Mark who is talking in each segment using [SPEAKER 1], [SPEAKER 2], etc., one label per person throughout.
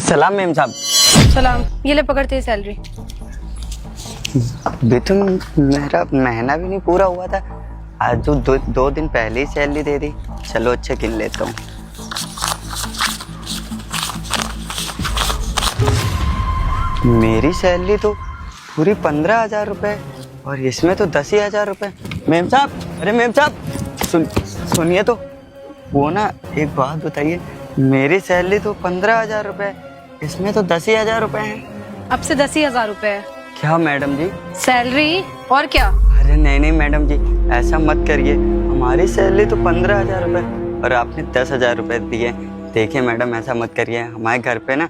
[SPEAKER 1] सलाम मेम साहब।
[SPEAKER 2] सलाम। ये ले पकड़ते सैलरी।
[SPEAKER 1] बेतुम मेरा महीना भी नहीं पूरा हुआ था, आज तो दो दिन पहले ही सैलरी दे दी। चलो अच्छा गिन लेता हूँ। मेरी सैलरी तो पूरी 15,000 रुपये और इसमें तो 10,000 रुपये। मेम साहब, अरे मेम साहब सुनिए तो, वो ना एक बात बताइए, मेरी सैलरी तो 15,000 रुपये, इसमें तो 10,000 रुपये हैं।
[SPEAKER 2] अब से 10,000 रुपए है
[SPEAKER 1] क्या मैडम जी?
[SPEAKER 2] सैलरी और क्या?
[SPEAKER 1] अरे नहीं मैडम जी, ऐसा मत करिए। हमारी सैलरी तो 15,000 रुपये और आपने 10,000 रुपये दिए। देखिए मैडम, ऐसा मत करिए। हमारे घर पे ना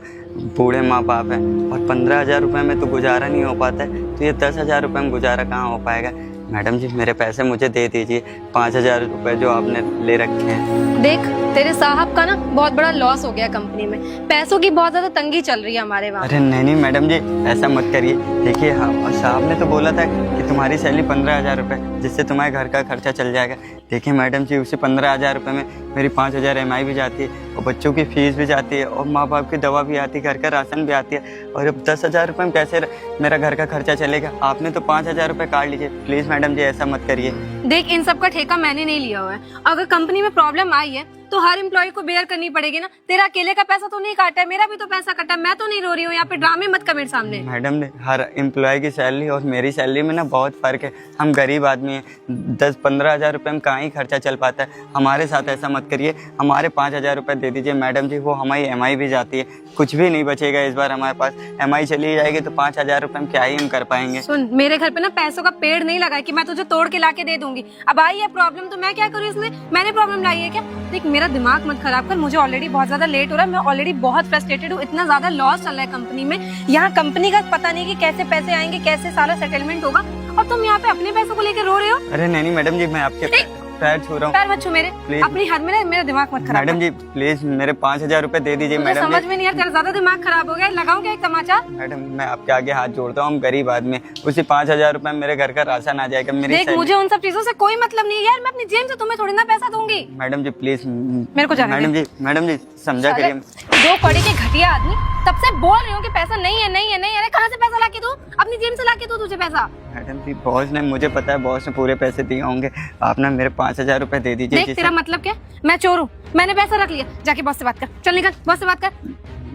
[SPEAKER 1] बूढ़े माँ बाप हैं और 15,000 रुपये में तो गुजारा नहीं हो पाता है, तो ये 10,000 रुपये में गुजारा कहाँ हो पाएगा। मैडम जी मेरे पैसे मुझे दे दीजिए, 5,000 रुपये जो आपने ले रखे हैं।
[SPEAKER 2] देख, तेरे साहब का ना बहुत बड़ा लॉस हो गया कंपनी में, पैसों की बहुत ज्यादा तंगी चल रही है हमारे वहाँ।
[SPEAKER 1] अरे नहीं मैडम जी, ऐसा मत करिए। देखिए हाँ, साहब ने तो बोला था कि तुम्हारी सैलरी 15,000 रुपये, जिससे तुम्हारे घर का खर्चा चल जाएगा। देखिए मैडम जी, उसी 15,000 रुपये में मेरी 5,000 EMI भी जाती है और बच्चों की फीस भी जाती है और माँ बाप की दवा भी आती है, घर का राशन भी आती है। और अब 10,000 रुपये में कैसे मेरा घर का खर्चा चलेगा? आपने तो 5,000 रुपये काट लीजिए प्लीज़ मैडम जी, ऐसा मत करिए।
[SPEAKER 2] देख, इन सब का ठेका मैंने नहीं लिया हुआ है। अगर कंपनी में प्रॉब्लम आई है तो हर एम्प्लॉय को बेयर करनी पड़ेगी ना। तेरा अकेले का पैसा तो नहीं काटा है, मेरा भी तो पैसा कटा। मैं तो नहीं रो रही हूँ, यहाँ पे ड्रामे मत कर मेरे सामने।
[SPEAKER 1] मैडम ने हर एम्प्लॉय की सैलरी और मेरी सैलरी में ना बहुत फ़र्क है। हम गरीब आदमी हैं, 10-15,000 रुपये में कहाँ ही खर्चा चल पाता है। हमारे साथ ऐसा मत करिए। हमारे 5,000 रुपये दे दीजिए मैडम जी, वो हमारी EMI भी जाती है, कुछ भी नहीं बचेगा इस बार हमारे पास। EMI चली जाएगी तो 5,000 रुपये में क्या ही हम कर पाएंगे।
[SPEAKER 2] सुन, मेरे घर पे ना पैसों का पेड़ नहीं लगा है कि मैं तुझे तोड़ के लाके दे दूंगी। अब आई है प्रॉब्लम तो मैं क्या करूँ इसमें? मैंने प्रॉब्लम लाई है क्या? देख, मेरा दिमाग मत खराब कर। मुझे ऑलरेडी बहुत ज्यादा लेट हो रहा है, मैं ऑलरेडी बहुत फ्रस्ट्रेटेड हूँ। इतना ज्यादा लॉस चल रहा है कंपनी में, यहाँ कंपनी का पता नहीं कि कैसे पैसे आएंगे, कैसे सारा सेटलमेंट होगा, और तुम यहाँ पे अपने पैसों को लेकर रो रहे हो।
[SPEAKER 1] अरे नहीं मैडम जी, मैं आपके पैर छू रहा हूँ।
[SPEAKER 2] पैर मत छू मेरे, अपनी हद में मेरा दिमाग मत खराब।
[SPEAKER 1] मैडम जी प्लीज मेरे 5,000 रुपए दे दीजिए मैडम जी।
[SPEAKER 2] समझ में नहीं यार, तेरा ज्यादा दिमाग खराब हो गया। लगाऊं क्या एक तमाचा?
[SPEAKER 1] मैडम मैं आपके आगे हाथ जोड़ता हूँ, हम गरीब आदमी, उसी 5,000 रुपए में मेरे घर का राशन आ जाएगा। मेरी
[SPEAKER 2] देख, मुझे उन सब चीजों से कोई मतलब नहीं है यार। मैं अपनी जेब से तुम्हें थोड़ी ना पैसा दूंगी।
[SPEAKER 1] मैडम जी प्लीज
[SPEAKER 2] मेरे को जाने दे।
[SPEAKER 1] मैडम जी समझा करिए।
[SPEAKER 2] दो कौड़ी के घटिया आदमी, तब से बोल रही हूँ कि पैसा नहीं है नहीं है नहीं है। अरे कहाँ से पैसा लाके दूं? अपनी जेब से लाके दूं तुझे पैसा?
[SPEAKER 1] मैडम जी बॉस ने, मुझे पता है बॉस ने पूरे पैसे दिए होंगे, आप ना मेरे 5,000 रुपए दे दीजिए।
[SPEAKER 2] देख, तेरा मतलब क्या? मैं चोर हूँ? मैंने पैसा रख लिया। जाके बॉस से बात कर, चल निकल, बॉस से बात कर।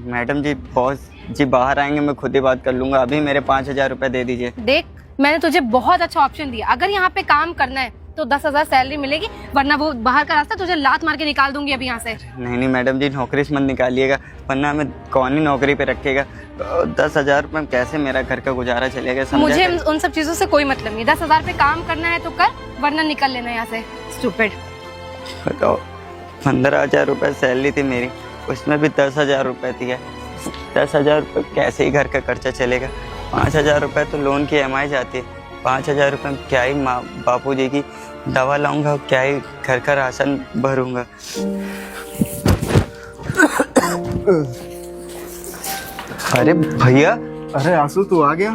[SPEAKER 1] मैडम जी बॉस जी बाहर आएंगे, मैं खुद ही बात कर लूंगा। अभी मेरे 5,000 रुपए दे दीजिए।
[SPEAKER 2] देख, मैंने तुझे बहुत अच्छा ऑप्शन दिया। अगर यहाँ पे काम करना है तो 10,000 सैलरी मिलेगी, वरना वो बाहर का रास्ता तुझे लात मार के निकाल दूंगी अभी यहाँ से।
[SPEAKER 1] नहीं मैडम जी, नौकरी से मत निकालिएगा, वरना हमें कौन ही नौकरी पे रखेगा। 10,000 रुपये में कैसे मेरा घर का गुजारा चलेगा?
[SPEAKER 2] मुझे उन सब चीजों से कोई मतलब नहीं। 10,000 पे काम करना है तो कर, वरना निकल लेना यहाँ से। स्टूपिड।
[SPEAKER 1] बताओ, 15,000 रुपये सैलरी थी मेरी, उसमें भी 10,000 रुपये दिया। 10,000 रुपये कैसे ही घर का खर्चा चलेगा? 5,000 रुपये तो लोन की EMI जाती है। 5,000 रुपये में क्या ही माँ बापू जी की दवा लाऊंगा, क्या ही घर का राशन भरूंगा। अरे भैया,
[SPEAKER 3] अरे आंसू तू आ गया?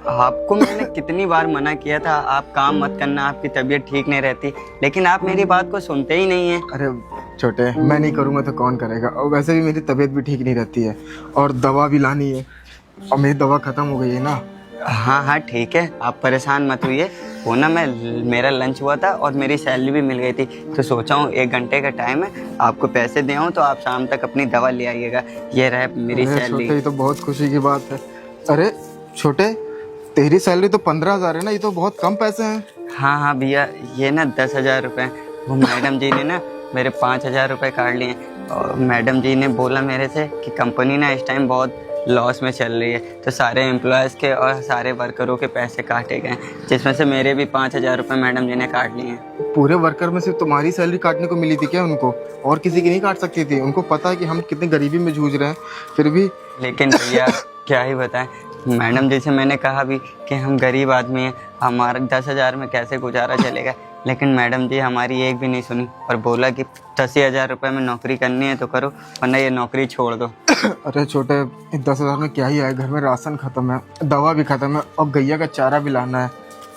[SPEAKER 1] आपको मैंने कितनी बार मना किया था आप काम मत करना, आपकी तबीयत ठीक नहीं रहती, लेकिन आप मेरी बात को सुनते ही नहीं हैं।
[SPEAKER 3] अरे छोटे, मैं नहीं करूँगा तो कौन करेगा? और वैसे भी मेरी तबीयत भी ठीक नहीं रहती है और दवा भी लानी है, और मेरी दवा खत्म हो गई है ना।
[SPEAKER 1] हाँ ठीक है, आप परेशान मत होइए। वो ना मेरा लंच हुआ था और मेरी सैलरी भी मिल गई थी, तो सोचा हूँ 1 घंटे का टाइम है, आपको पैसे दे आऊँ तो आप शाम तक अपनी दवा ले आइएगा। ये रहे मेरी सैलरी।
[SPEAKER 3] ये तो बहुत खुशी की बात है। अरे छोटे, तेरी सैलरी तो 15,000 है ना, ये तो बहुत कम पैसे हैं।
[SPEAKER 1] हाँ भैया, ये ना 10,000 रुपये, वो मैडम जी ने ना मेरे 5,000 रुपये काट लिए। और मैडम जी ने बोला मेरे से कि कंपनी ना इस टाइम बहुत लॉस में चल रही है, तो सारे एम्प्लॉयज़ के और सारे वर्करों के पैसे काटे गए, जिसमें से मेरे भी 5,000 रुपये मैडम जी ने काट लिए हैं।
[SPEAKER 3] पूरे वर्कर में सिर्फ तुम्हारी सैलरी काटने को मिली थी क्या उनको? और किसी की नहीं काट सकती थी? उनको पता है कि हम कितनी गरीबी में जूझ रहे हैं, फिर भी।
[SPEAKER 1] लेकिन भैया क्या ही बताएं, मैडम जी से मैंने कहा भी कि हम गरीब आदमी हैं, हमारा 10,000 में कैसे गुजारा चलेगा, लेकिन मैडम जी हमारी एक भी नहीं सुनी और बोला कि 10,000 रुपये में नौकरी करनी है तो करो, वरना ये नौकरी छोड़ दो।
[SPEAKER 3] अरे छोटे, 10,000 में क्या ही आए? घर में राशन खत्म है, दवा भी खत्म है, अब गैया का चारा भी लाना है।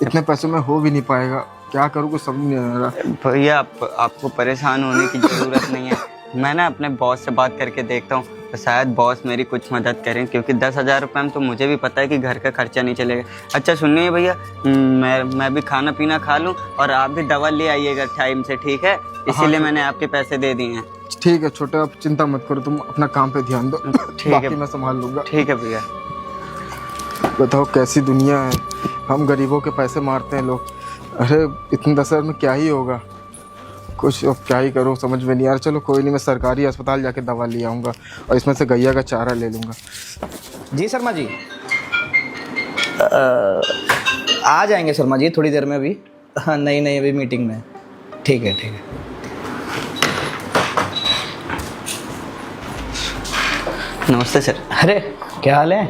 [SPEAKER 3] इतने पैसों में हो भी नहीं पाएगा, क्या करूँ कुछ समझ नहीं आ रहा।
[SPEAKER 1] भैया आपको परेशान होने की ज़रूरत नहीं है, मैं ना अपने बॉस से बात करके देखता हूँ, तो शायद बॉस मेरी कुछ मदद करें, क्योंकि 10,000 रुपये में तो मुझे भी पता है कि घर का खर्चा नहीं चलेगा। अच्छा सुनिए भैया, मैं भी खाना पीना खा लूँ और आप भी दवा ले आइएगा टाइम से, ठीक है? इसीलिए मैंने आपके पैसे दे दिए हैं।
[SPEAKER 3] ठीक है छोटे, आप चिंता मत करो, तुम अपना काम पे ध्यान दो,
[SPEAKER 1] ठीक है,
[SPEAKER 3] बाकी मैं संभाल लूंगा।
[SPEAKER 1] ठीक है भैया।
[SPEAKER 3] बताओ कैसी दुनिया है, हम गरीबों के पैसे मारते हैं लोग। अरे इतने 10,000 में क्या ही होगा, कुछ अब क्या ही करो समझ में नहीं यार। चलो कोई नहीं, मैं सरकारी अस्पताल जाके दवा ले आऊँगा और इसमें से गैया का चारा ले लूँगा।
[SPEAKER 4] जी शर्मा जी, आ जाएंगे शर्मा जी थोड़ी देर में। अभी हाँ, नहीं अभी मीटिंग में। ठीक है ठीक है।
[SPEAKER 1] नमस्ते सर।
[SPEAKER 4] अरे क्या हाल है?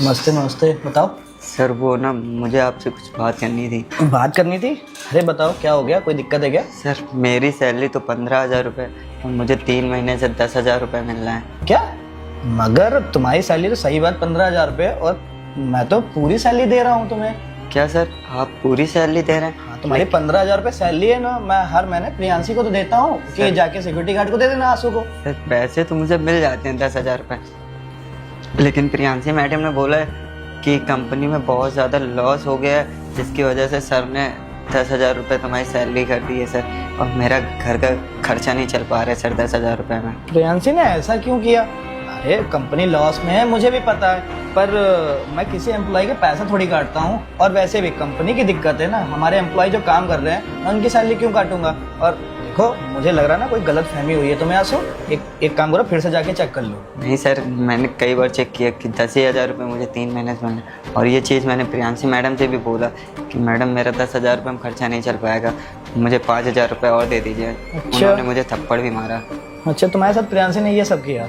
[SPEAKER 4] नमस्ते नमस्ते, बताओ।
[SPEAKER 1] सर वो ना, मुझे आपसे कुछ बात करनी थी।
[SPEAKER 4] बात करनी थी? अरे बताओ क्या हो गया, कोई दिक्कत है क्या?
[SPEAKER 1] सर मेरी सैलरी तो 15,000 रुपये और मुझे 3 महीने से 10,000 रुपये मिल रहा है।
[SPEAKER 4] क्या? मगर तुम्हारी सैलरी तो सही बात 15,000 रुपये, और मैं तो पूरी सैलरी दे रहा हूँ तुम्हें।
[SPEAKER 1] क्या सर आप पूरी सैलरी दे रहे हैं?
[SPEAKER 4] हाँ, तुम्हारी 15,000 रुपये सैलरी है ना, मैं हर महीने प्रियांशी को तो देता हूँ कि जाके सिक्योरिटी गार्ड को दे देना, आंसू को।
[SPEAKER 1] सर पैसे तो मुझे मिल जाते हैं 10,000 रुपये, लेकिन प्रियांशी मैडम ने बोला है कि कंपनी में बहुत ज़्यादा लॉस हो गया है, जिसकी वजह से सर ने 10,000 रुपये तुम्हारी सैलरी कर दी है सर, और मेरा घर का खर्चा नहीं चल पा रहा है सर 10,000 रुपये में।
[SPEAKER 4] प्रियांशी ने ऐसा क्यों किया? अरे कंपनी लॉस में है, मुझे भी पता है, पर मैं किसी एम्प्लॉय के पैसा थोड़ी काटता हूँ। और वैसे भी कंपनी की दिक्कत है ना, हमारे एम्प्लॉय जो काम कर रहे हैं मैं उनकी सैलरी क्यों काटूंगा? और देखो मुझे लग रहा है ना कोई गलत फहमी हुई है तुम्हें। आंसू एक काम करो, फिर से जाके चेक कर लो।
[SPEAKER 1] नहीं सर, मैंने कई बार चेक किया कि 10,000 रुपये मुझे 3 महीने से मिले, और ये चीज़ मैंने प्रियांशी मैडम से भी बोला कि मैडम मेरा 10,000 रुपये में खर्चा नहीं चल पाएगा, मुझे 5,000 रुपये और दे दीजिए। उन्होंने मुझे थप्पड़ भी मारा।
[SPEAKER 4] अच्छा, तुम्हारे साथ प्रियांशी ने ये सब किया?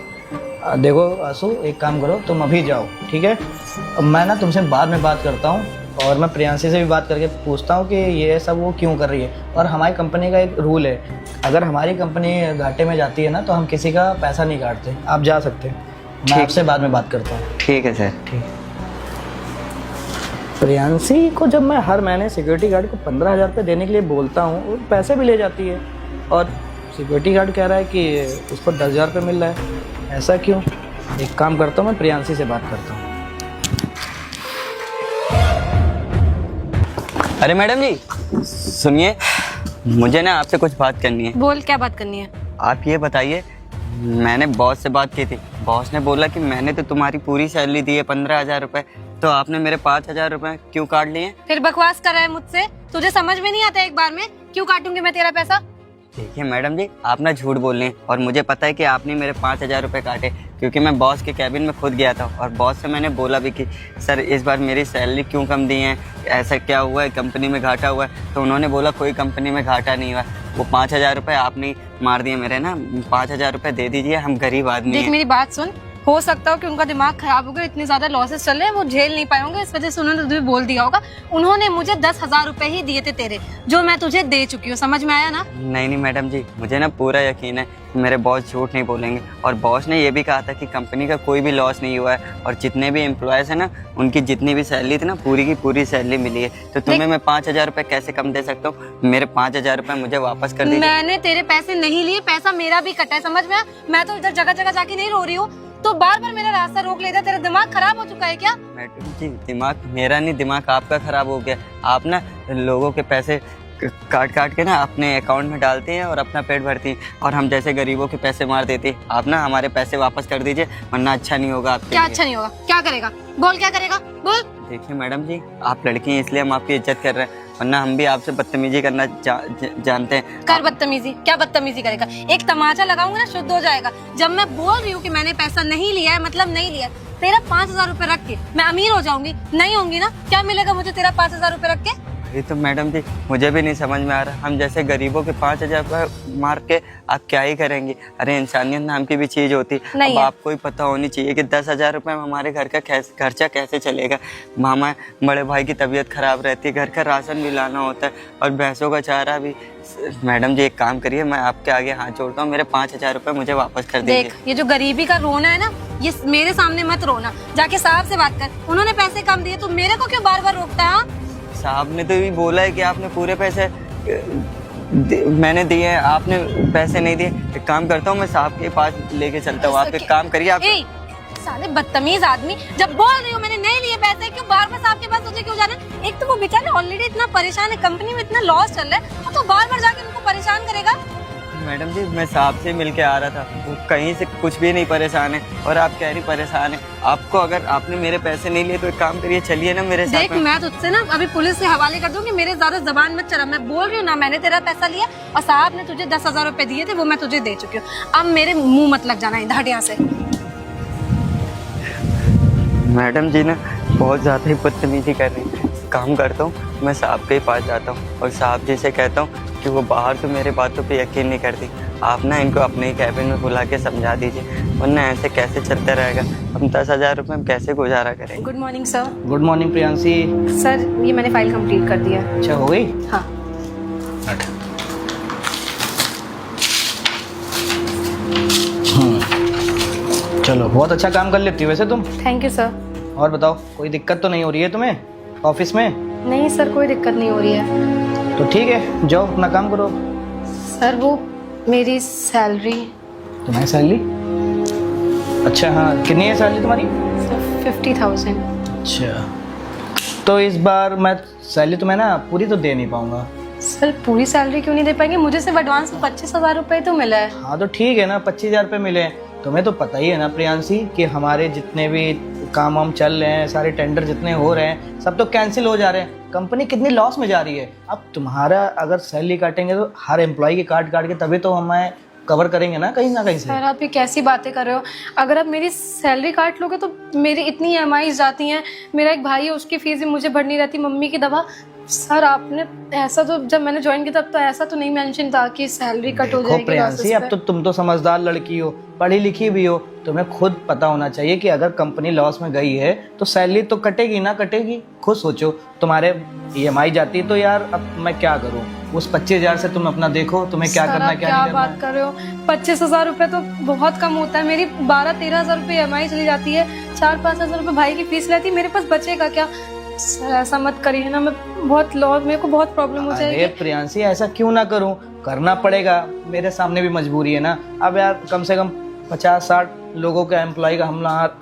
[SPEAKER 4] देखो आंसू, एक काम करो, तुम अभी जाओ, ठीक है? अब मैं ना तुमसे बाद में बात करता हूँ, और मैं प्रियांशी से भी बात करके पूछता हूँ कि ये सब वो क्यों कर रही है। और हमारी कंपनी का एक रूल है, अगर हमारी कंपनी घाटे में जाती है ना तो हम किसी का पैसा नहीं काटते। आप जा सकते हैं, मैं आपसे बाद में बात करता हूँ।
[SPEAKER 1] ठीक है सर।
[SPEAKER 4] ठीक। प्रियांशी को जब मैं हर महीने सिक्योरिटी गार्ड को 15,000 रुपये देने के लिए बोलता हूँ, वो पैसे भी ले जाती है, और सिक्योरिटी गार्ड कह रहा है कि उसको 10,000 रुपये मिल रहा है। ऐसा क्यों? एक काम करता हूँ, मैं प्रियांशी से बात करता हूँ।
[SPEAKER 1] अरे मैडम जी सुनिए, मुझे ना आपसे कुछ बात करनी है।
[SPEAKER 2] बोल, क्या बात करनी है?
[SPEAKER 1] आप ये बताइए, मैंने बॉस से बात की थी, बॉस ने बोला कि मैंने तो तुम्हारी पूरी सैलरी दी है 15,000 रुपये, तो आपने मेरे 5,000 रुपये क्यों काट लिए?
[SPEAKER 2] फिर बकवास कर रहा है मुझसे? तुझे समझ में नहीं आता एक बार में? क्यों काटूंगी मैं तेरा पैसा?
[SPEAKER 1] देखिए मैडम जी, आप ना झूठ बोल रही हैं, और मुझे पता है कि आपने मेरे 5,000 रुपये काटे, क्योंकि मैं बॉस के कैबिन में खुद गया था और बॉस से मैंने बोला भी कि सर इस बार मेरी सैलरी क्यों कम दी है, ऐसा क्या हुआ है, कंपनी में घाटा हुआ है? तो उन्होंने बोला कोई कंपनी में घाटा नहीं हुआ, वो 5,000 रुपये आपने मार दिए मेरे ना। 5,000 रुपये दे दीजिए, हम गरीब आदमी
[SPEAKER 2] देख
[SPEAKER 1] हैं।
[SPEAKER 2] मेरी बात सुन, हो सकता हो कि उनका दिमाग खराब हो गया, इतने ज्यादा लॉसेस चल रहे हैं, वो झेल नहीं पाए होंगे, इस वजह से उन्होंने तुझे बोल दिया होगा। उन्होंने मुझे 10,000 रुपए ही दिए थे तेरे, जो मैं तुझे दे चुकी हूँ। समझ में आया ना?
[SPEAKER 1] नहीं मैडम जी, मुझे ना पूरा यकीन है कि मेरे बॉस झूठ नहीं बोलेंगे, और बॉस ने ये भी कहा था कि कंपनी का कोई भी लॉस नहीं हुआ है, और जितने भी एम्प्लॉयज़ हैं ना, उनकी जितनी भी सैलरी थी ना, पूरी की पूरी सैलरी मिली है। तो तुम्हें मैं 5,000 रुपये कैसे कम दे सकता हूँ? मेरे 5,000 रुपये मुझे वापस कर दीजिए।
[SPEAKER 2] मैंने तेरे पैसे नहीं लिए, पैसा मेरा भी कटा है, समझ में आया? मैं तो इधर जगह जगह जाके नहीं रो रही हूँ, तो बार बार मेरा रास्ता रोक लेता। तेरा दिमाग खराब हो चुका है क्या?
[SPEAKER 1] मैडम जी, दिमाग मेरा नहीं, दिमाग आपका खराब हो गया। आप ना लोगों के पैसे काट काट के ना अपने अकाउंट में डालती हैं और अपना पेट भरती हैं, और हम जैसे गरीबों के पैसे मार देती हैं। आप ना हमारे पैसे वापस कर दीजिए, वरना अच्छा नहीं होगा आपके
[SPEAKER 2] क्या
[SPEAKER 1] लिए।
[SPEAKER 2] अच्छा नहीं होगा? क्या करेगा? बोल, क्या करेगा? बोल।
[SPEAKER 1] देखिए मैडम जी, आप लड़की हैं इसलिए हम आपकी इज्जत कर रहे हैं, वरना हम भी आपसे बदतमीजी करना जानते हैं।
[SPEAKER 2] कर बदतमीजी। क्या बदतमीजी करेगा? एक तमाचा लगाऊंगा ना, शुद्ध हो जाएगा। जब मैं बोल रही हूँ कि मैंने पैसा नहीं लिया है, मतलब नहीं लिया। तेरा 5,000 रुपए रख के मैं अमीर हो जाऊंगी? नहीं होंगी ना। क्या मिलेगा मुझे तेरा 5,000 रुपए रख के?
[SPEAKER 1] ये तो मैडम जी मुझे भी नहीं समझ में आ रहा, हम जैसे गरीबों के 5,000 रुपये मार के आप क्या ही करेंगे? अरे इंसानियत नाम की भी चीज होती। अब आपको ही पता होनी चाहिए कि 10,000 रुपये में हमारे घर का खर्चा कैसे चलेगा। मामा बड़े भाई की तबीयत खराब रहती है, घर का राशन भी लाना होता है, और भैंसों का चारा भी। मैडम जी एक काम करिए, मैं आपके आगे हाथ जोड़ता हूँ, मेरे 5,000 रुपये मुझे वापस कर दीजिए।
[SPEAKER 2] देख, ये जो गरीबी का रोना है ना, ये मेरे सामने मत रोना, जाके साहब से बात कर। उन्होंने पैसे कम दिए, तो मेरे को क्यों बार बार रोकता है?
[SPEAKER 1] साहब ने तो भी बोला है कि आपने पूरे पैसे मैंने दिए, आपने पैसे नहीं दिए। एक काम करता हूँ, मैं साहब के पास लेके चलता हूँ। आप एक काम करिए, आप
[SPEAKER 2] ए, साले बदतमीज आदमी, जब बोल रही हूँ मैंने नहीं लिए पैसे, क्यों बार बार साहब के पास तुझे क्यों जाना है? एक तो वो बेचारे ऑलरेडी इतना परेशान है, कंपनी में इतना लॉस चल रहा है, और तो बार बार जाके उनको परेशान करेगा।
[SPEAKER 1] मैडम जी, मैं साहब से मिल के आ रहा था, वो कहीं से कुछ भी नहीं परेशान है, और आप कह रही परेशान है। आपको अगर आपने मेरे पैसे नहीं लिए तो एक काम करिए, चलिए ना मेरे साथ
[SPEAKER 2] देख,
[SPEAKER 1] में।
[SPEAKER 2] मैं तुझसे ना अभी पुलिस से हवाले कर दूंगी, मेरे ज्यादा जबान मत चला। मैं बोल रही हूँ ना, मैंने तेरा पैसा लिया और साहब ने तुझे 10,000 रुपए दिए थे, वो मैं तुझे दे चुकी हूँ। अब मेरे मुंह मत लग जाना इधर यहाँ से।
[SPEAKER 1] मैडम जी ना बहुत ज़्यादा ही बदतमीजी कर रही है। काम करता हूँ, मैं साहब के पास जाता हूँ और साहब जी से कहता हूँ कि वो बाहर तो मेरे बातों पे यकीन नहीं करती। आप ना इनको अपने ही कैबिन में बुला के समझा दीजिए, वरना ऐसे कैसे चलता रहेगा। हम 10,000 रुपये हम कैसे गुजारा करेंगे।
[SPEAKER 2] Good morning sir.
[SPEAKER 4] Good morning Priyanshi.
[SPEAKER 2] Sir, ये मैंने फाइल कंप्लीट कर दिया।
[SPEAKER 4] अच्छा, हो गई?
[SPEAKER 2] हाँ।
[SPEAKER 4] चलो, बहुत अच्छा काम कर लेती हो वैसे तुम।
[SPEAKER 2] Thank you sir.
[SPEAKER 4] और बताओ, कोई दिक्कत तो नहीं हो रही है तुम्हें ऑफिस में?
[SPEAKER 2] नहीं सर, कोई दिक्कत नहीं हो रही है।
[SPEAKER 4] तो ठीक है, जाओ अपना काम करो।
[SPEAKER 2] सर, वो मेरी सैलरी।
[SPEAKER 4] तुम्हारी सैलरी? अच्छा, हाँ, कितनी है सैलरी तुम्हारी?
[SPEAKER 2] 50,000।
[SPEAKER 4] अच्छा, तो इस बार मैं सैलरी तुम्हें ना पूरी तो दे नहीं पाऊंगा।
[SPEAKER 2] सर, पूरी सैलरी क्यों नहीं दे पाएंगे? मुझे सिर्फ एडवांस में 25,000 रुपए तो मिला है।
[SPEAKER 4] हाँ, तो ठीक है ना, 25,000 रुपये मिले। तुम्हें तो पता ही है ना प्रियांशी कि हमारे जितने भी काम वाम चल रहे हैं, सारे टेंडर जितने हो रहे हैं, सब तो कैंसिल हो जा रहे हैं। कंपनी कितनी लॉस में जा रही है। अब तुम्हारा अगर सैलरी काटेंगे तो हर एम्प्लॉय की काट के तभी तो हमें कवर करेंगे ना कहीं से।
[SPEAKER 2] सर, आप ये कैसी बातें कर रहे हो? अगर आप मेरी सैलरी काट लोगे तो मेरी इतनी EMI जाती हैं। मेरा एक भाई है, उसकी फीस भी मुझे भरनी रहती, मम्मी की दवा। सर, आपने ऐसा तो, जब मैंने ज्वाइन किया तब तो ऐसा तो नहीं मेंशन था कि सैलरी कट हो जाएगी।
[SPEAKER 4] प्रियांशी, अब तो तुम तो समझदार लड़की हो, पढ़ी लिखी भी हो, तुम्हें खुद पता होना चाहिए कि अगर कंपनी लॉस में गई है तो सैलरी तो कटेगी ना कटेगी। खुद सोचो, तुम्हारे EMI जाती है तो यार अब मैं क्या करूं? उस 25,000 से तुम अपना देखो, तुम्हें क्या करना क्या नहीं करना।
[SPEAKER 2] बात कर रहे हो? 25,000 रुपए तो बहुत कम होता है। मेरी 12-13,000 रुपए EMI चली जाती है, 4-5,000 रुपए भाई की फीस रहती है, मेरे पास बचेगा क्या? सर, ऐसा मत करिए ना, मैं बहुत लॉस, मेरे को बहुत प्रॉब्लम हो जाएगी।
[SPEAKER 4] अरे प्रियांशी, ऐसा क्यों ना करूं, करना पड़ेगा, मेरे सामने भी मजबूरी है ना। अब यार कम से कम 50-60 लोगों का एम्प्लॉय का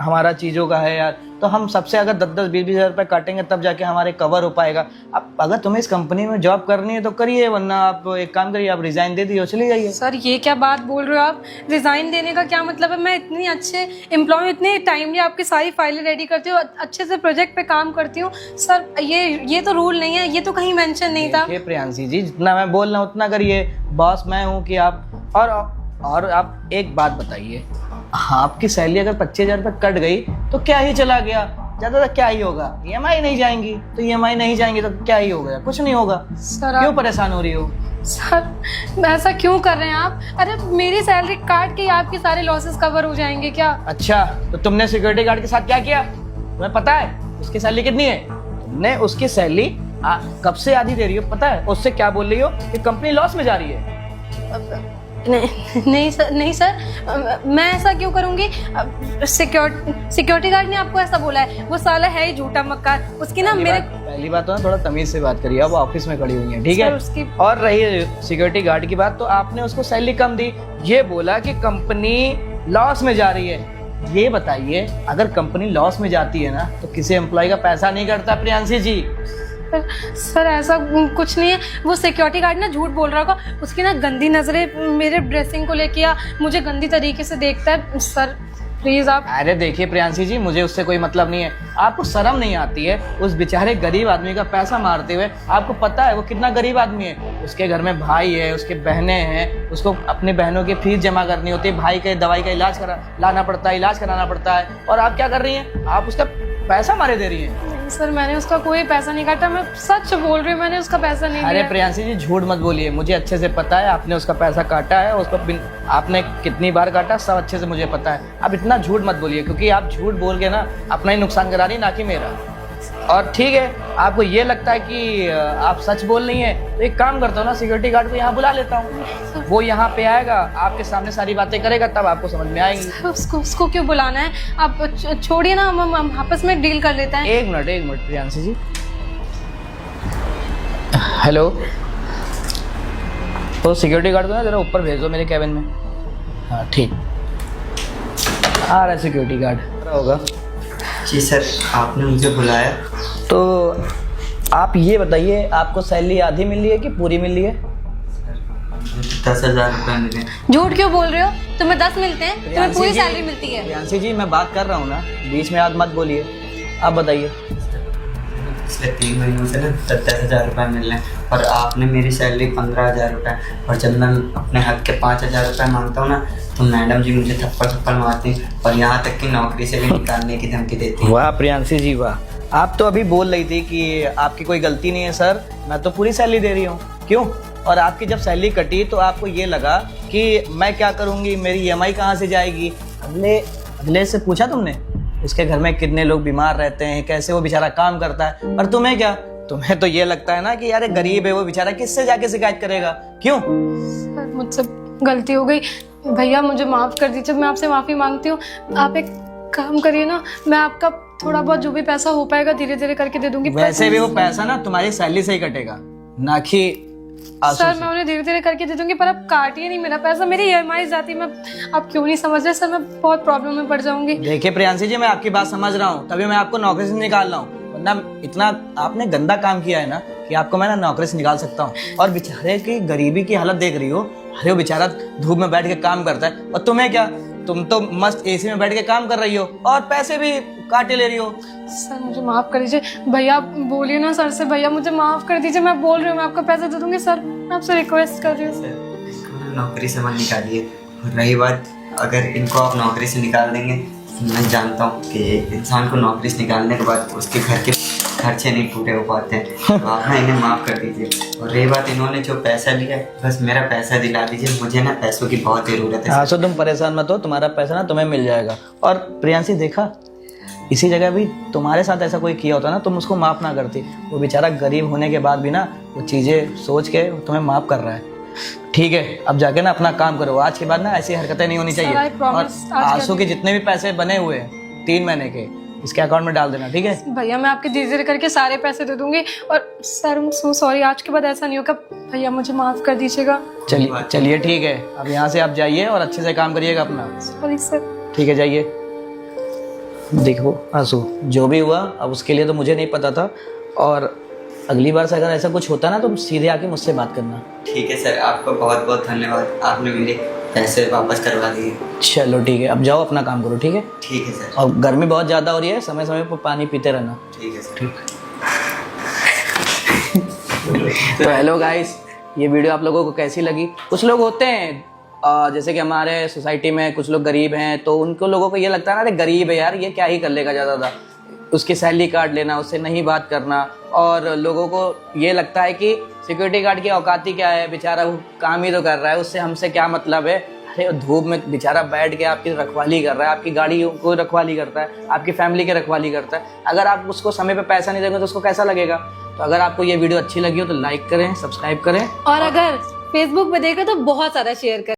[SPEAKER 4] हमारा चीज़ों का है यार, तो हम सबसे अगर 10-10, 20-20 हज़ार रुपये काटेंगे तब जाके हमारे कवर हो पाएगा। अब अगर तुम्हें इस कंपनी में जॉब करनी है तो करिए, वरना आप एक काम करिए, आप रिजाइन दे दिए, चली जाइए।
[SPEAKER 2] सर, ये क्या बात बोल रहे हो आप? रिजाइन देने का क्या मतलब है? मैं इतनी अच्छे एम्प्लॉय, इतने टाइमली आपकी सारी फाइलें रेडी करती हूँ, अच्छे से प्रोजेक्ट पे काम करती हूँ। सर, ये तो रूल नहीं है, ये तो कहीं मेंशन नहीं था।
[SPEAKER 4] प्रियांशी जी, जितना मैं बोल रहा हूँ उतना करिए, बॉस मैं हूँ कि आप। और आप एक बात बताइए, आपकी सैलरी अगर 25,000 रुपये कट गई तो क्या ही चला गया, ज्यादा क्या ही होगा? EMI नहीं जाएंगी तो EMI नहीं जाएंगी तो क्या ही होगा? कुछ नहीं होगा।
[SPEAKER 2] सर,
[SPEAKER 4] क्यों परेशान हो रही हो?
[SPEAKER 2] सर, ऐसा क्यों कर रहे हैं आप? अरे, मेरी सैलरी काट के आपके सारे लॉसेस कवर हो जाएंगे क्या?
[SPEAKER 4] अच्छा, तो तुमने सिक्योरिटी गार्ड के साथ क्या किया? तुम्हें पता है उसकी सैलरी कितनी है? तुमने उसकी सैलरी कब से आधी दे रही हो पता है? उससे क्या बोल रही हो कि कंपनी लॉस में जा रही है?
[SPEAKER 2] नहीं सर, मैं ऐसा क्यों करूंगी? सिक्योरिटी गार्ड ने आपको ऐसा बोला है? वो साला है ही झूठा मक्कार। उसकी ना
[SPEAKER 4] पहली बात तो ना थोड़ा तमीज से बात करिए, अब ऑफिस में खड़ी हुई है, ठीक है?
[SPEAKER 2] उसकी...
[SPEAKER 4] और रही सिक्योरिटी गार्ड की बात, तो आपने उसको सैलरी कम दी, ये बोला कि कंपनी लॉस में जा रही है। ये बताइए, अगर कंपनी लॉस में जाती है ना तो किसी एम्प्लॉय का पैसा नहीं कटता प्रियांशी जी।
[SPEAKER 2] सर, ऐसा कुछ नहीं है। वो सिक्योरिटी गार्ड ना झूठ बोल रहा होगा। उसकी ना गंदी नजरें मेरे ड्रेसिंग को लेके, या मुझे गंदी तरीके से देखता है। सर, प्लीज आप...
[SPEAKER 4] अरे देखिए प्रियांशी जी, मुझे उससे कोई मतलब नहीं है। आपको शर्म नहीं आती है उस बेचारे गरीब आदमी का पैसा मारते हुए? आपको पता है वो कितना गरीब आदमी है? उसके घर में भाई है, उसके बहनें हैं, उसको अपनी बहनों की फीस जमा करनी होती है, भाई के दवाई का इलाज लाना पड़ता है, इलाज कराना पड़ता है, और आप क्या कर रही हैं? आप उसका पैसा मारे दे रही हैं।
[SPEAKER 2] सर, मैंने उसका कोई पैसा नहीं काटा, मैं सच बोल रही हूँ, मैंने उसका पैसा नहीं लिया।
[SPEAKER 4] अरे प्रियांशी जी, झूठ मत बोलिए, मुझे अच्छे से पता है आपने उसका पैसा काटा है, उसको आपने कितनी बार काटा सब अच्छे से मुझे पता है। अब इतना झूठ मत बोलिए, क्योंकि आप झूठ बोल के ना अपना ही नुकसान करा रही, ना कि मेरा। और ठीक है, आपको ये लगता है कि आप सच बोल रही हैं, तो एक काम करता हूँ ना, सिक्योरिटी गार्ड को यहाँ बुला लेता हूँ, वो यहाँ पे आएगा, आपके सामने सारी बातें करेगा, तब आपको समझ में आएगी।
[SPEAKER 2] उसको क्यों बुलाना है? आप छोड़िए ना, हम आपस में डील कर लेते हैं।
[SPEAKER 4] एक मिनट प्रियांशी जी। हेलो, तो सिक्योरिटी गार्ड को ना ज़रा ऊपर भेज दो मेरे कैबिन में। हाँ ठीक, आ रहा है सिक्योरिटी गार्ड होगा।
[SPEAKER 1] जी सर, आपने मुझे बुलाया।
[SPEAKER 4] तो आप ये बताइए, आपको सैलरी आधी मिल रही है कि पूरी मिल रही है?
[SPEAKER 1] 10,000 रुपये मिले।
[SPEAKER 2] झूठ क्यों बोल रहे हो? तुम्हें 10 मिलते हैं, तुम्हें पूरी सैलरी मिलती है।
[SPEAKER 4] प्रियांशी जी, मैं बात कर रहा हूँ ना, बीच में आप मत बोलिए, आप बताइए।
[SPEAKER 1] पिछले 3 महीनों से ना 10,000 रुपये मिल रहे हैं और आपने मेरी सैलरी 15,000 रुपये, और जब मैं अपने हक के 5,000 रुपये मांगता हूँ ना तो मैडम जी मुझे थप्पड़ मारती हैं और यहाँ तक कि नौकरी से भी निकालने की धमकी देती हैं।
[SPEAKER 4] वाह प्रियांशी जी वाह, आप तो अभी बोल रही थी कि आपकी कोई गलती नहीं है सर, मैं तो पूरी सैलरी दे रही हूँ, क्यों? और आपकी जब सैलरी कटी तो आपको ये लगा कि मैं क्या करूँगी, मेरी EMI कहाँ से जाएगी? अगले से पूछा तुमने उसके घर में कितने लोग बीमार रहते हैं, कैसे वो बेचारा काम करता है? और तुम्हें क्या, तुम्हें तो ये लगता है ना कि यार गरीब है वो बेचारा, किससे जाके शिकायत करेगा? क्यों?
[SPEAKER 2] सर मुझसे गलती हो गई भैया, मुझे माफ़ कर दीजिए, मैं आपसे माफ़ी मांगती हूँ। आप एक काम करिए ना, मैं आपका थोड़ा बहुत जो भी पैसा हो पाएगा धीरे धीरे करके दे दूंगी।
[SPEAKER 4] वैसे भी वो पैसा ना तुम्हारी सैलरी से ही कटेगा, ना कि
[SPEAKER 2] सर मैं उन्हें धीरे धीरे करके दे दूंगी, पर आप काटिए नहीं मेरा पैसा, मेरी EMI जाती। मैं आप क्यों नहीं समझ रहे सर, मैं बहुत प्रॉब्लम में पड़ जाऊंगी।
[SPEAKER 4] देखिए प्रियांशी जी, मैं आपकी बात समझ रहा हूँ, तभी मैं आपको नौकरी से निकाल रहा हूँ, वरना इतना आपने गंदा काम किया है ना कि आपको मैं ना नौकरी से निकाल सकता हूँ। और बेचारे की गरीबी की हालत देख रही हो, अरे वो बेचारा धूप में बैठ के काम करता है, और तुम्हें क्या, तुम तो मस्त AC में बैठ के काम कर रही हो और पैसे भी काटे ले रही हो।
[SPEAKER 2] सर मुझे माफ कर दीजिए भैया, बोलिए ना सर से, भैया मुझे माफ कर दीजिए, मैं बोल रही हूँ मैं आपका पैसा दे दूंगी सर, मैं आपसे रिक्वेस्ट कर रही हूँ।
[SPEAKER 1] सर इसको ना नौकरी से मत निकालिए। और रही बात, अगर इनको आप नौकरी से निकाल देंगे तो मैं जानता हूँ कि इंसान को नौकरी से निकालने के बाद उसके घर के खर्चे नहीं पूरे हो पाते हैं, तो आप ना इन्हें माफ़ कर दीजिए। और रही बात, इन्होंने जो पैसा लिया, बस मेरा पैसा दिला दीजिए, मुझे ना पैसों की बहुत ज़रूरत है।
[SPEAKER 4] हाँ, सो तुम परेशान मत हो, तुम्हारा पैसा ना तुम्हें मिल जाएगा। और प्रियांशी देखा, इसी जगह भी तुम्हारे साथ ऐसा कोई किया होता ना, तुम उसको माफ़ ना करती। वो बेचारा गरीब होने के बाद भी ना वो चीज़ें सोच के तुम्हें माफ़ कर रहा है। ठीक है, अब जाके ना अपना काम करो, आज के बाद ना ऐसी हरकतें नहीं होनी चाहिए। और आंसू के जितने भी पैसे बने हुए हैं 3 महीने के, इसके अकाउंट में डाल देना, ठीक है?
[SPEAKER 2] भैया मैं आपके धीरे धीरे करके सारे पैसे दे दूंगी। और सर I'm so sorry, आज के बाद ऐसा नहीं होगा भैया, मुझे माफ कर दीजिएगा।
[SPEAKER 4] चलिए ठीक है, अब यहाँ से आप जाइए और अच्छे से काम करिएगा अपना।
[SPEAKER 2] Sorry sir.
[SPEAKER 4] ठीक है, जाइए। देखो आंसू, जो भी हुआ अब उसके लिए तो मुझे नहीं पता था, और अगली बार से अगर ऐसा कुछ होता ना तो सीधे आके मुझसे बात करना।
[SPEAKER 1] ठीक है सर, आपका बहुत बहुत धन्यवाद, आपने मेरे पैसे वापस करवा दिए।
[SPEAKER 4] चलो ठीक है, अब जाओ अपना काम करो, ठीक है?
[SPEAKER 1] ठीक है सर।
[SPEAKER 4] और गर्मी बहुत ज़्यादा हो रही है, समय समय पर पानी पीते रहना।
[SPEAKER 1] ठीक है सर।
[SPEAKER 4] ठीक। तो हेलो गाइस, ये वीडियो आप लोगों को कैसी लगी? कुछ लोग होते हैं जैसे कि हमारे सोसाइटी में कुछ लोग गरीब हैं, तो उनको लोगों को ये लगता है ना, अरे गरीब है यार, ये क्या ही कर लेगा ज़्यादा, उसकी सैलरी कार्ड लेना, उससे नहीं बात करना। और लोगों को ये लगता है कि सिक्योरिटी गार्ड की औकात ही क्या है, बेचारा वो काम ही तो कर रहा है, उससे हमसे क्या मतलब है। अरे धूप में बेचारा बैठ के आपकी रखवाली कर रहा है, आपकी गाड़ी को रखवाली करता है, आपकी फैमिली की रखवाली करता है। अगर आप उसको समय पे पैसा नहीं देंगे तो उसको कैसा लगेगा? तो अगर आपको ये वीडियो अच्छी लगी हो तो लाइक करें, सब्सक्राइब करें,
[SPEAKER 2] और अगर फेसबुक पे देखे तो बहुत सारा शेयर करें।